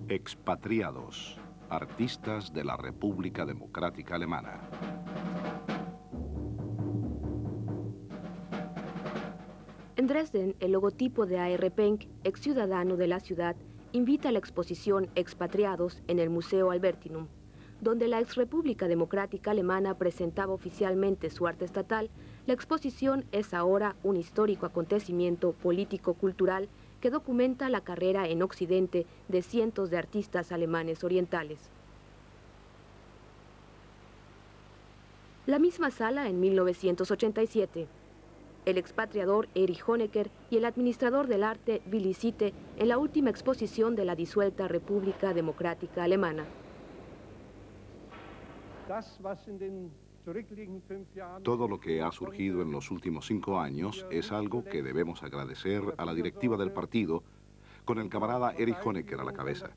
Expatriados, artistas de la República Democrática Alemana. En Dresden, el logotipo de A.R. Penck, ex ciudadano de la ciudad, invita a la exposición Expatriados en el Museo Albertinum, donde la ex República Democrática Alemana presentaba oficialmente su arte estatal. La exposición es ahora un histórico acontecimiento político-cultural que documenta la carrera en Occidente de cientos de artistas alemanes orientales. La misma sala en 1987. El expatriador Erich Honecker y el administrador del arte Willy Sitte en la última exposición de la disuelta República Democrática Alemana. Todo lo que ha surgido en los últimos 5 años es algo que debemos agradecer a la directiva del partido, con el camarada Erich Honecker a la cabeza.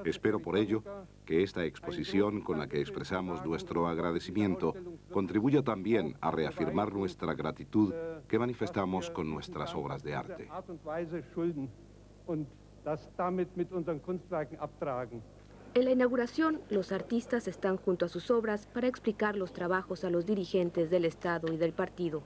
Espero por ello que esta exposición, con la que expresamos nuestro agradecimiento, contribuya también a reafirmar nuestra gratitud que manifestamos con nuestras obras de arte. En la inauguración, los artistas están junto a sus obras para explicar los trabajos a los dirigentes del Estado y del partido.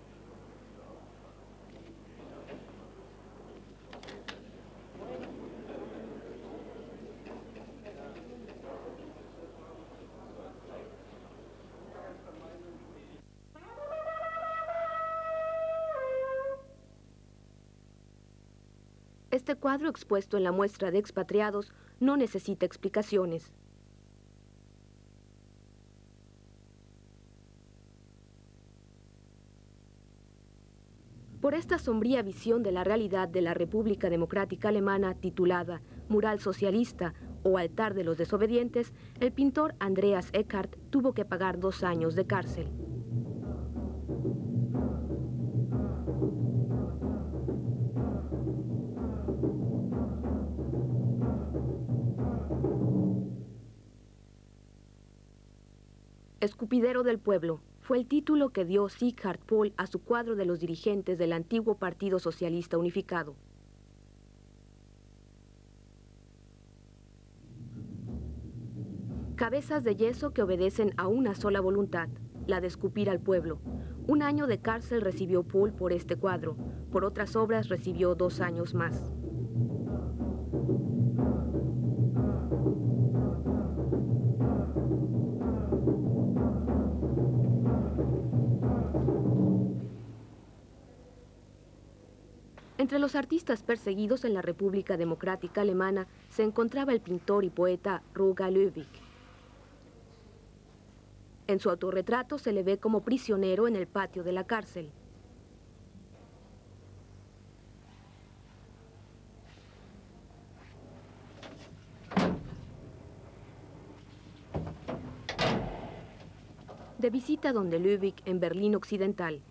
Este cuadro expuesto en la muestra de expatriados no necesita explicaciones. Por esta sombría visión de la realidad de la República Democrática Alemana titulada Mural Socialista o Altar de los Desobedientes, el pintor Andreas Eckart tuvo que pagar 2 años de cárcel. Escupidero del pueblo fue el título que dio Sieghard Pohl a su cuadro de los dirigentes del antiguo Partido Socialista Unificado. Cabezas de yeso que obedecen a una sola voluntad, la de escupir al pueblo. 1 año de cárcel recibió Pohl por este cuadro. Por otras obras recibió 2 años más. Entre los artistas perseguidos en la República Democrática Alemana se encontraba el pintor y poeta Roger Löwig. En su autorretrato se le ve como prisionero en el patio de la cárcel. De visita donde Löwig en Berlín Occidental.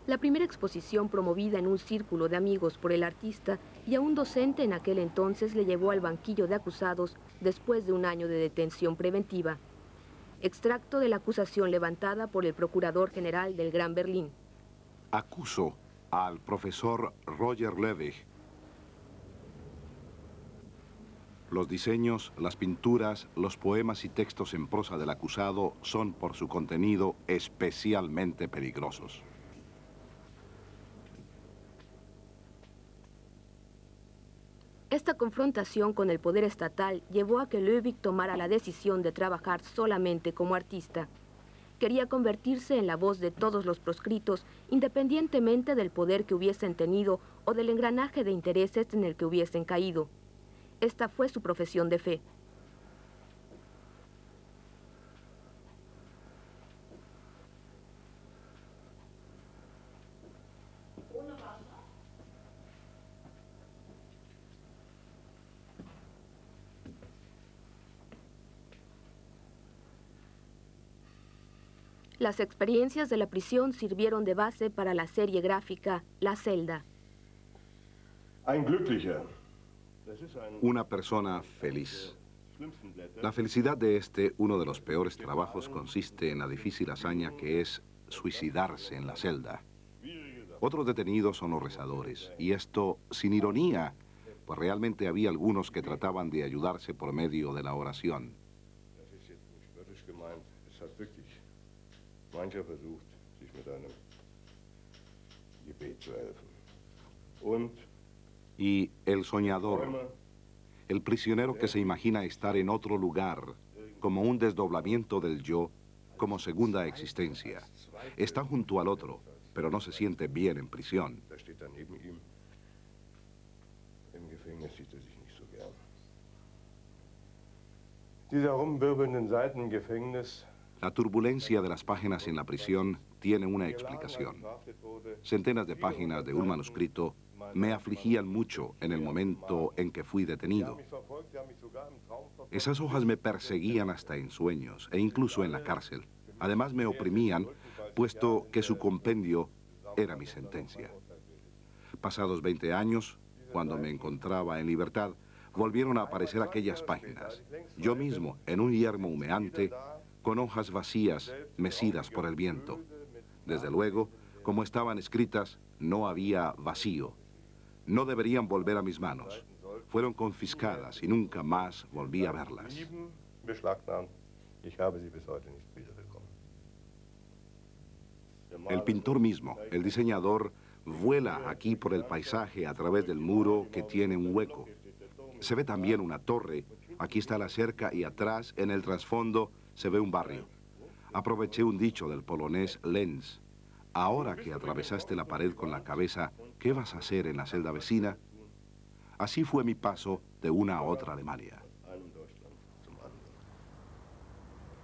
La primera exposición promovida en un círculo de amigos por el artista y a un docente en aquel entonces le llevó al banquillo de acusados después de 1 año de detención preventiva. Extracto de la acusación levantada por el Procurador General del Gran Berlín. Acuso al profesor Roger Löwig. Los diseños, las pinturas, los poemas y textos en prosa del acusado son por su contenido especialmente peligrosos. Esta confrontación con el poder estatal llevó a que Löwig tomara la decisión de trabajar solamente como artista. Quería convertirse en la voz de todos los proscritos, independientemente del poder que hubiesen tenido o del engranaje de intereses en el que hubiesen caído. Esta fue su profesión de fe. Las experiencias de la prisión sirvieron de base para la serie gráfica La Celda. Una persona feliz. La felicidad de uno de los peores trabajos, consiste en la difícil hazaña que es suicidarse en la celda. Otros detenidos son los rezadores, y esto sin ironía, pues realmente había algunos que trataban de ayudarse por medio de la oración. Y el soñador, el prisionero que se imagina estar en otro lugar, como un desdoblamiento del yo, como segunda existencia, está junto al otro, pero no se siente bien en prisión. La turbulencia de las páginas en la prisión tiene una explicación. Centenas de páginas de un manuscrito me afligían mucho en el momento en que fui detenido. Esas hojas me perseguían hasta en sueños e incluso en la cárcel. Además me oprimían, puesto que su compendio era mi sentencia. Pasados 20 años, cuando me encontraba en libertad, volvieron a aparecer aquellas páginas. Yo mismo, en un yermo humeante, con hojas vacías, mecidas por el viento. Desde luego, como estaban escritas, no había vacío. No deberían volver a mis manos. Fueron confiscadas y nunca más volví a verlas. El pintor mismo, el diseñador, vuela aquí por el paisaje a través del muro que tiene un hueco. Se ve también una torre. Aquí está la cerca y atrás, en el trasfondo, se ve un barrio. Aproveché un dicho del polonés Lenz. Ahora que atravesaste la pared con la cabeza, ¿qué vas a hacer en la celda vecina? Así fue mi paso de una a otra Alemania.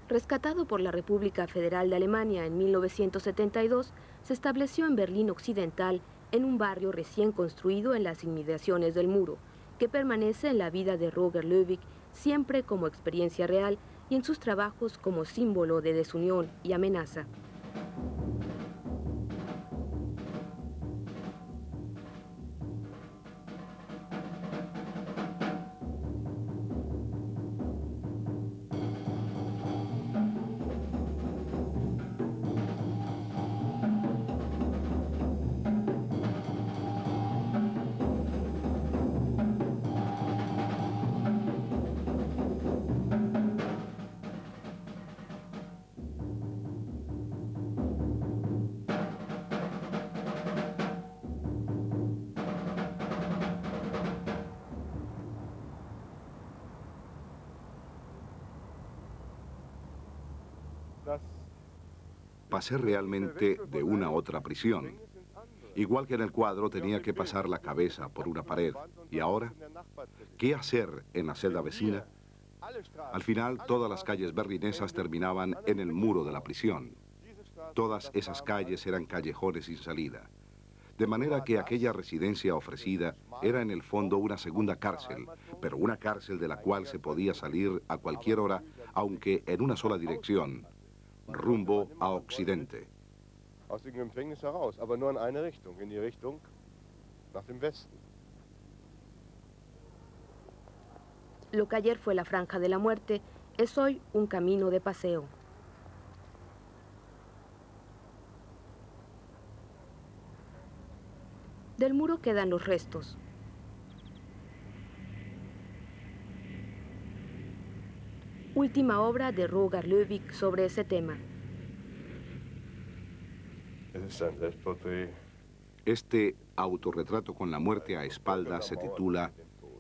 Rescatado por la República Federal de Alemania en 1972, se estableció en Berlín Occidental, en un barrio recién construido en las inmediaciones del muro, que permanece en la vida de Roger Löwig siempre como experiencia real y en sus trabajos como símbolo de desunión y amenaza. Pasé realmente de una a otra prisión. Igual que en el cuadro tenía que pasar la cabeza por una pared. ¿Y ahora? ¿Qué hacer en la celda vecina? Al final, todas las calles berlinesas terminaban en el muro de la prisión. Todas esas calles eran callejones sin salida. De manera que aquella residencia ofrecida era en el fondo una segunda cárcel, pero una cárcel de la cual se podía salir a cualquier hora, aunque en una sola dirección, rumbo a Occidente. Aus dem Gefängnis heraus, aber nur in eine Richtung, in die Richtung nach dem Westen. Lo que ayer fue la Franja de la Muerte es hoy un camino de paseo. Del muro quedan los restos. Última obra de Roger Löwig sobre ese tema. Este autorretrato con la muerte a espaldas se titula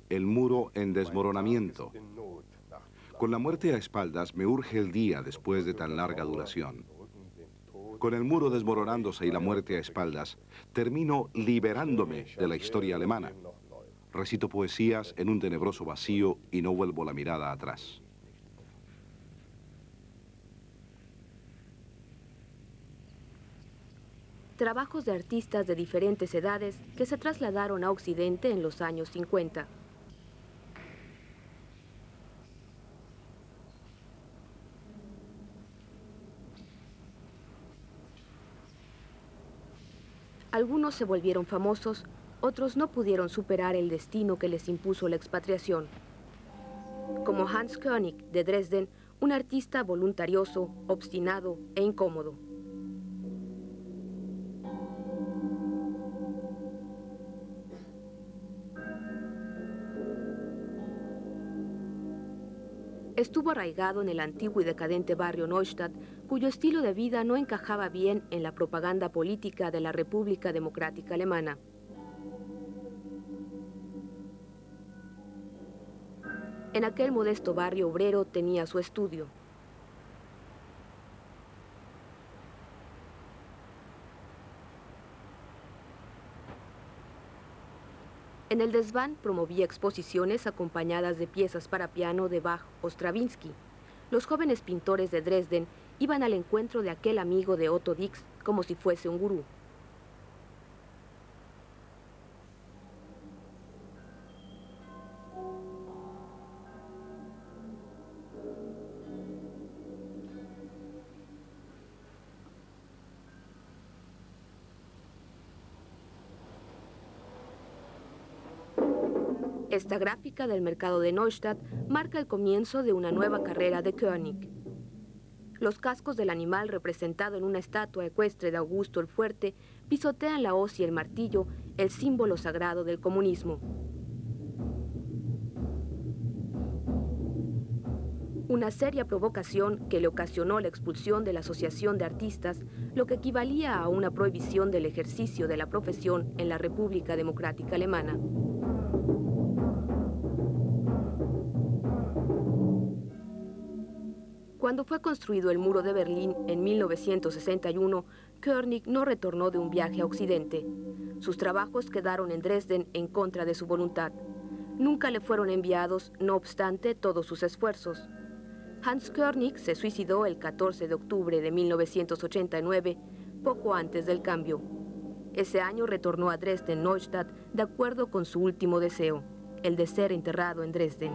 El muro en desmoronamiento. Con la muerte a espaldas me urge el día después de tan larga duración. Con el muro desmoronándose y la muerte a espaldas, termino liberándome de la historia alemana. Recito poesías en un tenebroso vacío y no vuelvo la mirada atrás. Trabajos de artistas de diferentes edades que se trasladaron a Occidente en los años 50. Algunos se volvieron famosos, otros no pudieron superar el destino que les impuso la expatriación. Como Hans König de Dresden, un artista voluntarioso, obstinado e incómodo. Estuvo arraigado en el antiguo y decadente barrio Neustadt, cuyo estilo de vida no encajaba bien en la propaganda política de la República Democrática Alemana. En aquel modesto barrio obrero tenía su estudio. En el desván promovía exposiciones acompañadas de piezas para piano de Bach o Stravinsky. Los jóvenes pintores de Dresden iban al encuentro de aquel amigo de Otto Dix como si fuese un gurú. Esta gráfica del mercado de Neustadt marca el comienzo de una nueva carrera de König. Los cascos del animal representado en una estatua ecuestre de Augusto el Fuerte pisotean la hoz y el martillo, el símbolo sagrado del comunismo. Una seria provocación que le ocasionó la expulsión de la Asociación de Artistas, lo que equivalía a una prohibición del ejercicio de la profesión en la República Democrática Alemana. Cuando fue construido el muro de Berlín en 1961, König no retornó de un viaje a Occidente. Sus trabajos quedaron en Dresden en contra de su voluntad. Nunca le fueron enviados, no obstante, todos sus esfuerzos. Hans König se suicidó el 14 de octubre de 1989, poco antes del cambio. Ese año retornó a Dresden-Neustadt de acuerdo con su último deseo, el de ser enterrado en Dresden.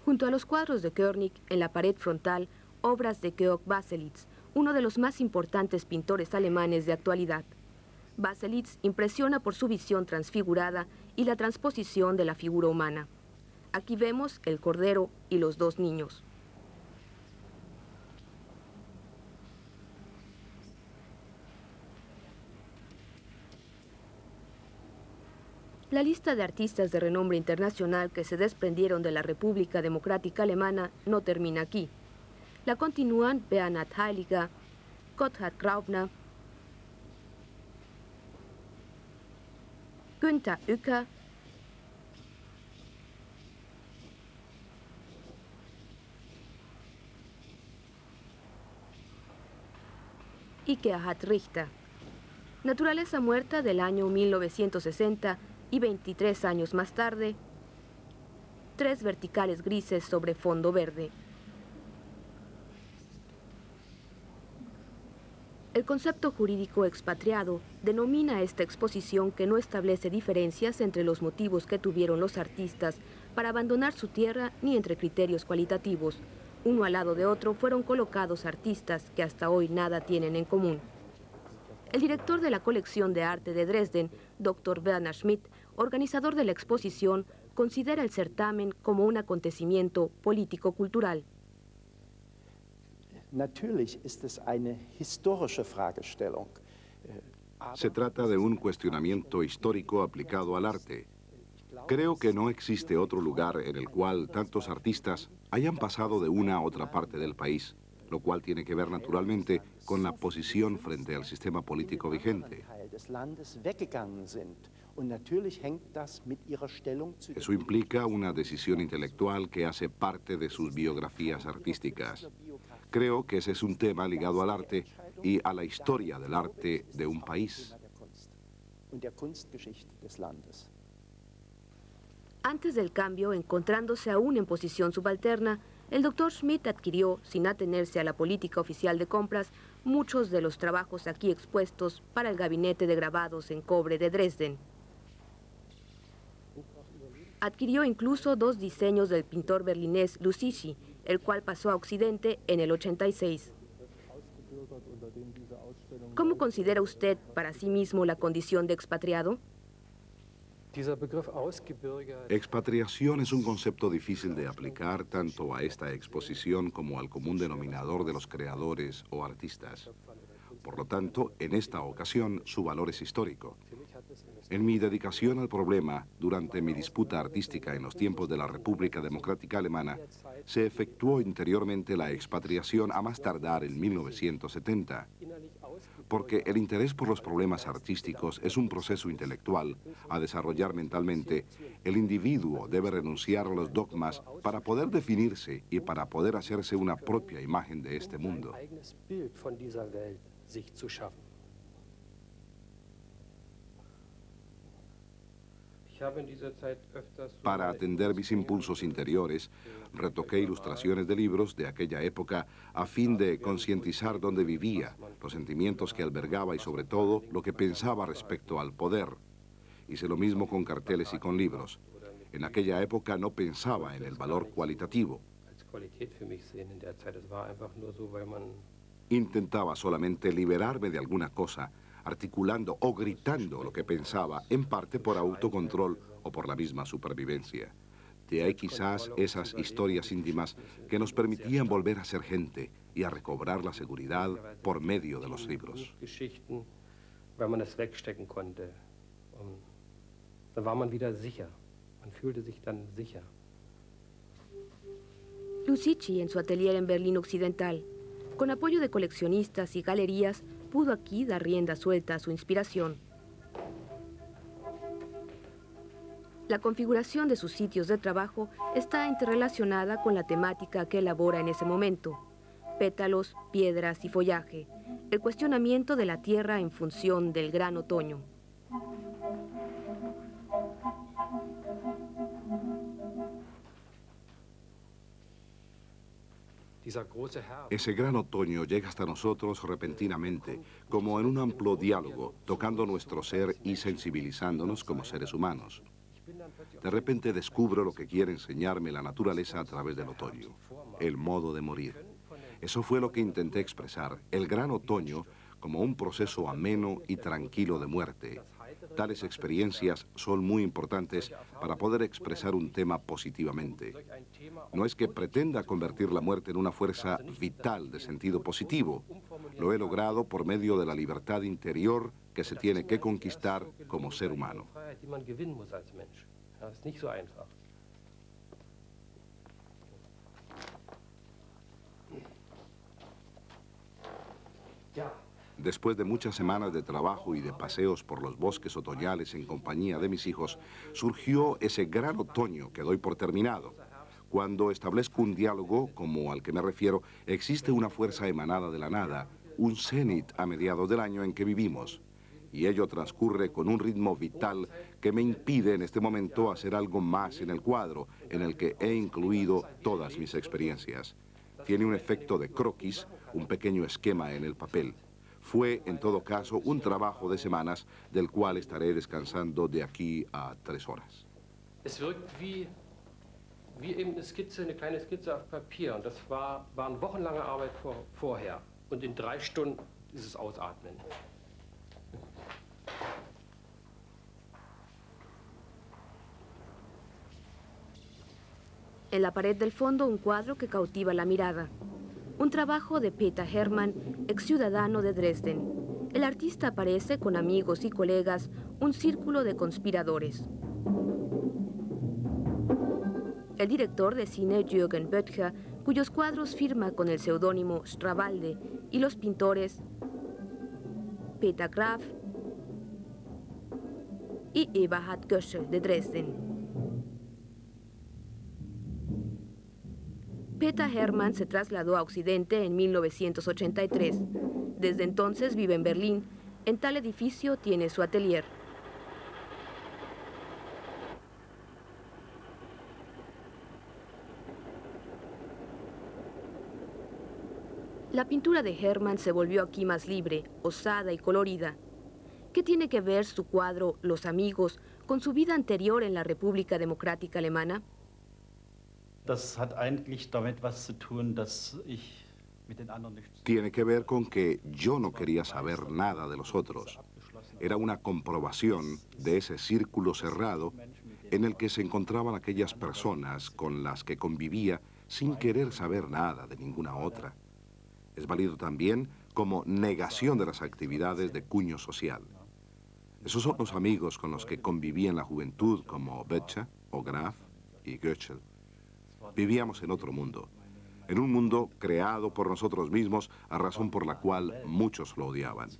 Junto a los cuadros de König, en la pared frontal, obras de Georg Baselitz, uno de los más importantes pintores alemanes de actualidad. Baselitz impresiona por su visión transfigurada y la transposición de la figura humana. Aquí vemos el Cordero y los dos niños. La lista de artistas de renombre internacional que se desprendieron de la República Democrática Alemana no termina aquí. La continúan Bernhard Heiliger, Gotthard Graupner, Günther Uecker, y Gerhard Richter. Naturaleza muerta del año 1960 y 23 años más tarde, 3 verticales grises sobre fondo verde. El concepto jurídico expatriado denomina a esta exposición que no establece diferencias entre los motivos que tuvieron los artistas para abandonar su tierra ni entre criterios cualitativos. Uno al lado de otro fueron colocados artistas que hasta hoy nada tienen en común. El director de la colección de arte de Dresden, Dr. Werner Schmidt, organizador de la exposición, considera el certamen como un acontecimiento político-cultural. Se trata de un cuestionamiento histórico aplicado al arte. Creo que no existe otro lugar en el cual tantos artistas hayan pasado de una a otra parte del país, lo cual tiene que ver naturalmente con la posición frente al sistema político vigente. Eso implica una decisión intelectual que hace parte de sus biografías artísticas. Creo que ese es un tema ligado al arte y a la historia del arte de un país. Antes del cambio, encontrándose aún en posición subalterna, el Dr. Schmidt adquirió, sin atenerse a la política oficial de compras, muchos de los trabajos aquí expuestos para el gabinete de grabados en cobre de Dresden. Adquirió incluso 2 diseños del pintor berlinés Lussischi, el cual pasó a Occidente en el 86. ¿Cómo considera usted para sí mismo la condición de expatriado? Expatriación es un concepto difícil de aplicar tanto a esta exposición como al común denominador de los creadores o artistas. Por lo tanto, en esta ocasión, su valor es histórico. En mi dedicación al problema, durante mi disputa artística en los tiempos de la República Democrática Alemana, se efectuó interiormente la expatriación a más tardar en 1970. Porque el interés por los problemas artísticos es un proceso intelectual a desarrollar mentalmente, el individuo debe renunciar a los dogmas para poder definirse y para poder hacerse una propia imagen de este mundo. Para atender mis impulsos interiores, retoqué ilustraciones de libros de aquella época a fin de concientizar dónde vivía, los sentimientos que albergaba y sobre todo lo que pensaba respecto al poder. Hice lo mismo con carteles y con libros. En aquella época no pensaba en el valor cualitativo. Intentaba solamente liberarme de alguna cosa, articulando o gritando lo que pensaba, en parte por autocontrol o por la misma supervivencia. De ahí quizás esas historias íntimas que nos permitían volver a ser gente y a recobrar la seguridad por medio de los libros. Lucici, en su atelier en Berlín Occidental, con apoyo de coleccionistas y galerías, pudo aquí dar rienda suelta a su inspiración. La configuración de sus sitios de trabajo está interrelacionada con la temática que elabora en ese momento: pétalos, piedras y follaje, el cuestionamiento de la tierra en función del gran otoño. Ese gran otoño llega hasta nosotros repentinamente, como en un amplio diálogo, tocando nuestro ser y sensibilizándonos como seres humanos. De repente descubro lo que quiere enseñarme la naturaleza a través del otoño, el modo de morir. Eso fue lo que intenté expresar, el gran otoño como un proceso ameno y tranquilo de muerte. Tales experiencias son muy importantes para poder expresar un tema positivamente. No es que pretenda convertir la muerte en una fuerza vital de sentido positivo. Lo he logrado por medio de la libertad interior que se tiene que conquistar como ser humano. Después de muchas semanas de trabajo y de paseos por los bosques otoñales en compañía de mis hijos, surgió ese gran otoño que doy por terminado. Cuando establezco un diálogo, como al que me refiero, existe una fuerza emanada de la nada, un cenit a mediados del año en que vivimos. Y ello transcurre con un ritmo vital que me impide en este momento hacer algo más en el cuadro, en el que he incluido todas mis experiencias. Tiene un efecto de croquis, un pequeño esquema en el papel. Fue, en todo caso, un trabajo de semanas, del cual estaré descansando de aquí a 3 horas. Es wirkt wie eben eine Skizze, eine kleine Skizze auf Papier. Und das war wochenlange Arbeit vorher. Und in 3 Stunden ist es Ausatmen. En la pared del fondo, un cuadro que cautiva la mirada. Un trabajo de Peter Hermann, ex ciudadano de Dresden. El artista aparece con amigos y colegas, un círculo de conspiradores. El director de cine Jürgen Böttcher, cuyos cuadros firma con el seudónimo Strawalde, y los pintores Peter Graf y Eberhard Göschel de Dresden. Peter Hermann se trasladó a Occidente en 1983. Desde entonces vive en Berlín. En tal edificio tiene su atelier. La pintura de Hermann se volvió aquí más libre, osada y colorida. ¿Qué tiene que ver su cuadro Los Amigos con su vida anterior en la República Democrática Alemana? Tiene que ver con que yo no quería saber nada de los otros. era una comprobación de ese círculo cerrado en el que se encontraban aquellas personas con las que convivía sin querer saber nada de ninguna otra. Es válido también como negación de las actividades de cuño social. Esos son los amigos con los que conviví en la juventud, como Böttcher o Graf y Göschel. Vivíamos en otro mundo, en un mundo creado por nosotros mismos, a razón por la cual muchos lo odiaban.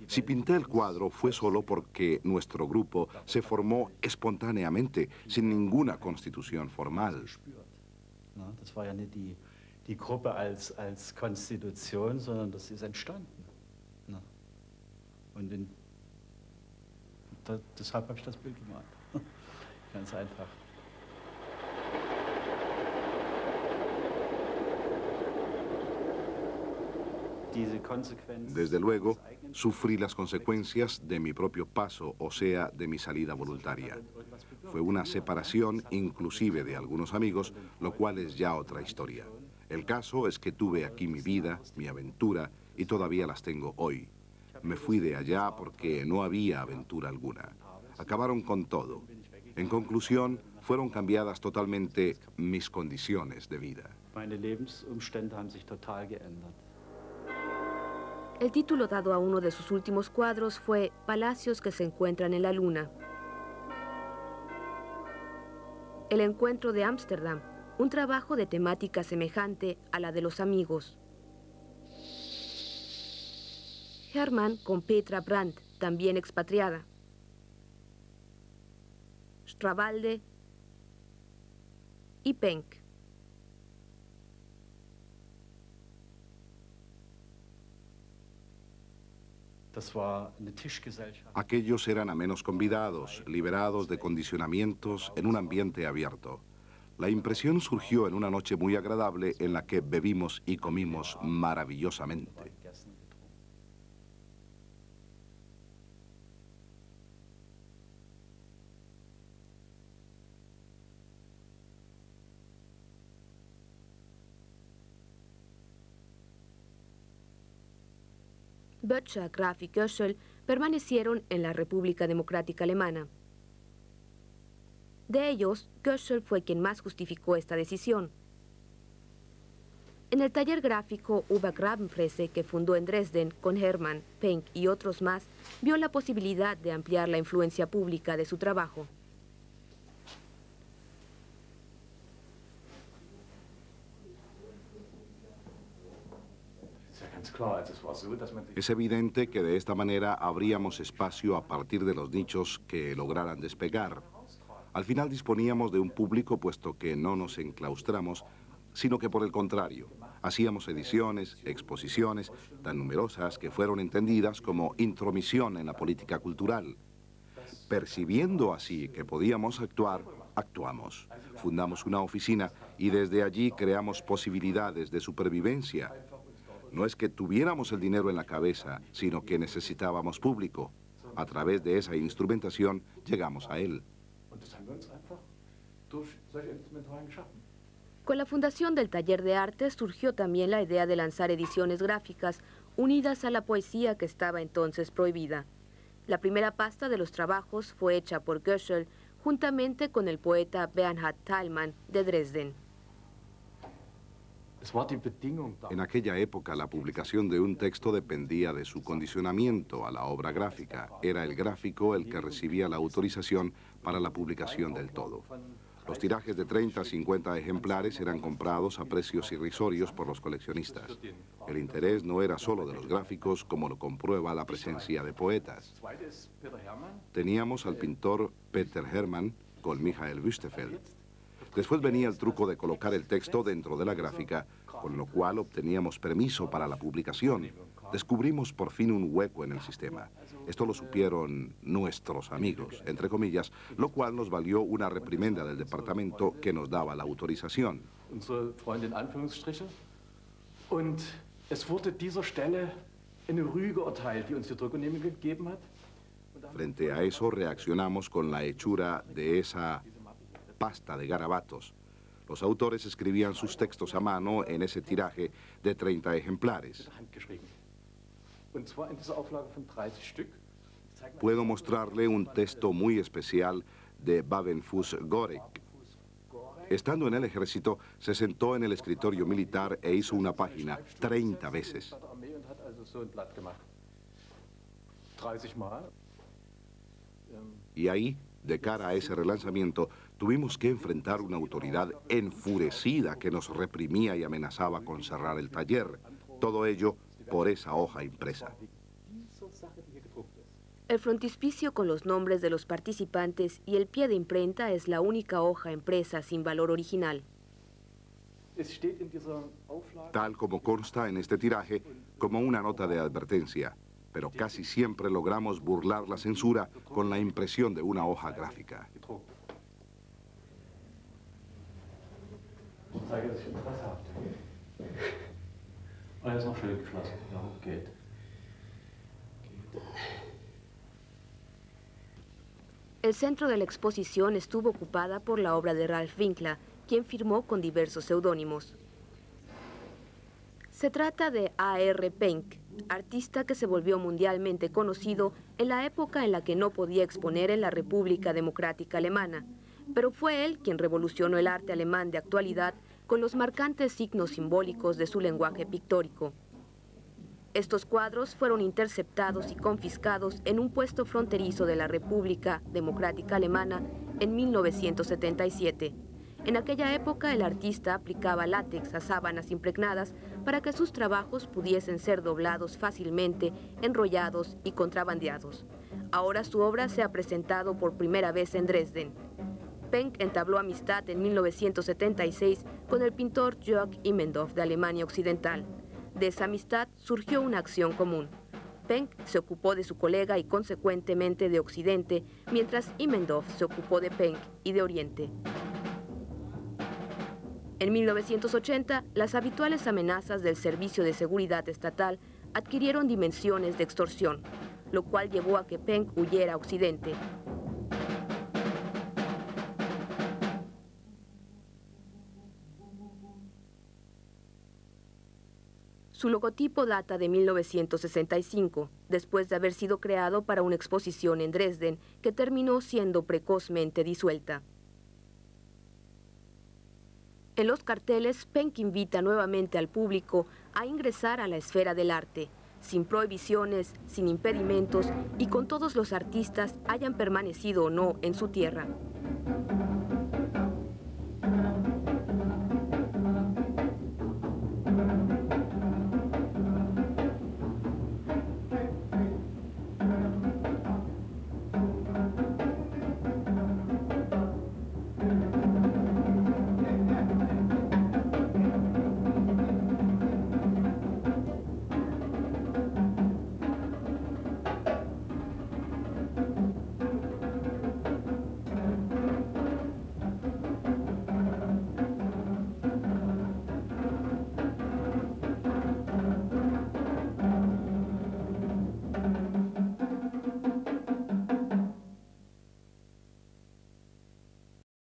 Si pinté el cuadro fue solo porque nuestro grupo se formó espontáneamente, sin ninguna constitución formal. Das war ja nicht die Gruppe als Konstitution, sondern das ist entstanden. Und deshalb habe ich das Bild gemalt. Ganz einfach. Desde luego, sufrí las consecuencias de mi propio paso, o sea, de mi salida voluntaria. Fue una separación inclusive de algunos amigos, lo cual es ya otra historia. El caso es que tuve aquí mi vida, mi aventura, y todavía las tengo hoy. Me fui de allá porque no había aventura alguna. Acabaron con todo. En conclusión, fueron cambiadas totalmente mis condiciones de vida. Meine Lebensumstände haben sich total geändert. El título dado a uno de sus últimos cuadros fue Palacios que se encuentran en la luna. El encuentro de Ámsterdam, un trabajo de temática semejante a la de los amigos. Hermann con Petra Brandt, también expatriada. Strawalde y Penck. Aquellos eran amenos convidados, liberados de condicionamientos en un ambiente abierto. La impresión surgió en una noche muy agradable en la que bebimos y comimos maravillosamente. Böttcher, Graf y Göschel permanecieron en la República Democrática Alemana. De ellos, Göschel fue quien más justificó esta decisión. En el taller gráfico Uwe Grabenpresse, que fundó en Dresden con Hermann, Penck y otros más, vio la posibilidad de ampliar la influencia pública de su trabajo. Es evidente que de esta manera abríamos espacio a partir de los nichos que lograran despegar. Al final disponíamos de un público, puesto que no nos enclaustramos, sino que por el contrario, hacíamos ediciones, exposiciones, tan numerosas que fueron entendidas como intromisión en la política cultural. Percibiendo así que podíamos actuar, actuamos. Fundamos una oficina y desde allí creamos posibilidades de supervivencia. No es que tuviéramos el dinero en la cabeza, sino que necesitábamos público. A través de esa instrumentación llegamos a él. Con la fundación del Taller de Artes surgió también la idea de lanzar ediciones gráficas unidas a la poesía que estaba entonces prohibida. La primera pasta de los trabajos fue hecha por Göschel juntamente con el poeta Bernhard Thalmann de Dresden. En aquella época, la publicación de un texto dependía de su condicionamiento a la obra gráfica. Era el gráfico el que recibía la autorización para la publicación del todo. Los tirajes de 30 a 50 ejemplares eran comprados a precios irrisorios por los coleccionistas. El interés no era solo de los gráficos, como lo comprueba la presencia de poetas. Teníamos al pintor Peter Hermann con Michael Wüstefeld. Después venía el truco de colocar el texto dentro de la gráfica, con lo cual obteníamos permiso para la publicación. Descubrimos por fin un hueco en el sistema. Esto lo supieron nuestros amigos, entre comillas, lo cual nos valió una reprimenda del departamento que nos daba la autorización. Unsere Freunde in Anführungsstriche. Und es wurde dieser Stelle eine Rüge erteilt, die uns die Druckunternehmung gegeben hat. Frente a eso reaccionamos con la hechura de esa pasta de garabatos. Los autores escribían sus textos a mano en ese tiraje de 30 ejemplares. puedo mostrarle un texto muy especial de Babenfuss-Gorek. Estando en el ejército, se sentó en el escritorio militar e hizo una página 30 veces. Y ahí, de cara a ese relanzamiento, tuvimos que enfrentar una autoridad enfurecida que nos reprimía y amenazaba con cerrar el taller. Todo ello por esa hoja impresa. El frontispicio con los nombres de los participantes y el pie de imprenta es la única hoja impresa sin valor original. Tal como consta en este tiraje, como una nota de advertencia, pero casi siempre logramos burlar la censura con la impresión de una hoja gráfica. El centro de la exposición estuvo ocupada por la obra de Ralph Winkler, quien firmó con diversos seudónimos. Se trata de A.R. Penck, artista que se volvió mundialmente conocido en la época en la que no podía exponer en la República Democrática Alemana, pero fue él quien revolucionó el arte alemán de actualidad con los marcantes signos simbólicos de su lenguaje pictórico. Estos cuadros fueron interceptados y confiscados en un puesto fronterizo de la República Democrática Alemana en 1977. En aquella época el artista aplicaba látex a sábanas impregnadas para que sus trabajos pudiesen ser doblados fácilmente, enrollados y contrabandeados. Ahora su obra se ha presentado por primera vez en Dresden. Penck entabló amistad en 1976 con el pintor Jörg Immendorf de Alemania Occidental. De esa amistad surgió una acción común. Penck se ocupó de su colega y consecuentemente de Occidente, mientras Immendorf se ocupó de Penck y de Oriente. En 1980, las habituales amenazas del Servicio de Seguridad Estatal adquirieron dimensiones de extorsión, lo cual llevó a que Penck huyera a Occidente. Su logotipo data de 1965, después de haber sido creado para una exposición en Dresden, que terminó siendo precozmente disuelta. En los carteles, Penck invita nuevamente al público a ingresar a la esfera del arte, sin prohibiciones, sin impedimentos y con todos los artistas hayan permanecido o no en su tierra.